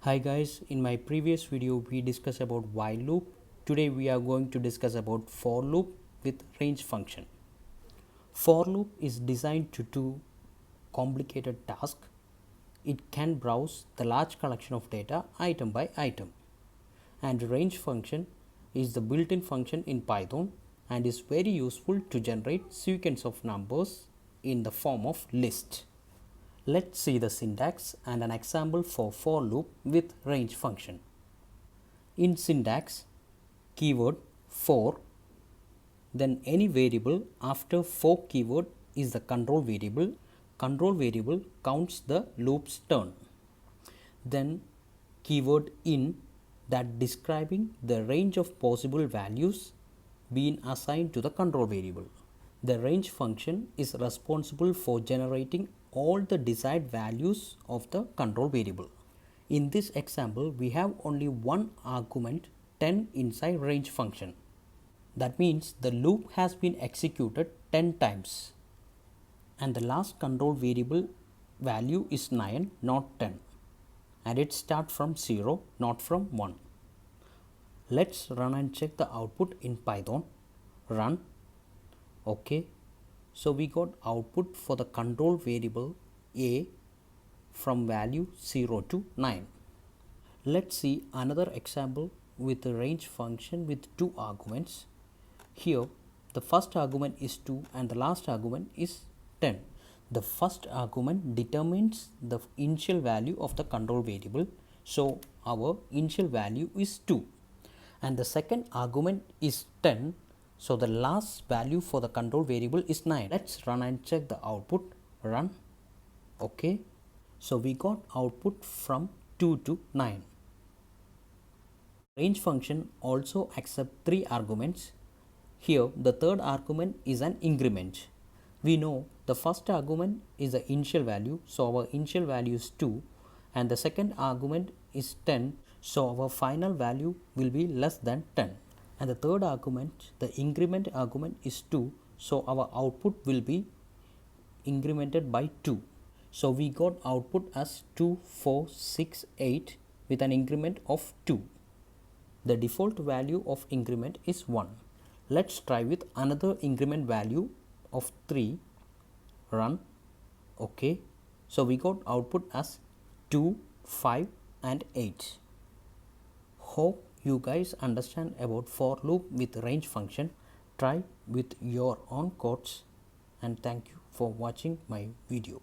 Hi guys, in my previous video we discussed about while loop. Today we are going to discuss about for loop with range function. For loop is designed to do complicated tasks. It can browse the large collection of data item by item. And range function is the built-in function in Python and is very useful to generate sequence of numbers in the form of list. Let's see the syntax and an example for loop with range function. In syntax, keyword for, then any variable after for keyword is the control variable. Control variable counts the loop's turn. Then keyword in, that describing the range of possible values being assigned to the control variable. The range function is responsible for generating all the desired values of the control variable. In this example, we have only one argument 10 inside range function. That means the loop has been executed 10 times and the last control variable value is 9, not 10, and it starts from 0, not from 1. Let's run and check the output in Python. Run. Okay, so we got output for the control variable a from value 0 to 9. Let's see another example with a range function with two arguments. Here the first argument is 2 and the last argument is 10. The first argument determines the initial value of the control variable, so our initial value is 2, and the second argument is 10, so the last value for the control variable is 9. Let's run and check the output. Run. Okay, so we got output from 2 to 9. Range function also accepts 3 arguments. Here the third argument is an increment. We know the first argument is the initial value, so our initial value is 2, and the second argument is 10, so our final value will be less than 10, and the third argument, the increment argument, is 2, so our output will be incremented by 2. So we got output as 2, 4, 6, 8 with an increment of 2. The default value of increment is 1. Let's try with another increment value of 3. Run. Okay, so we got output as 2, 5 and 8. Hope you guys understand about for loop with range function. Try with your own codes, and thank you for watching my video.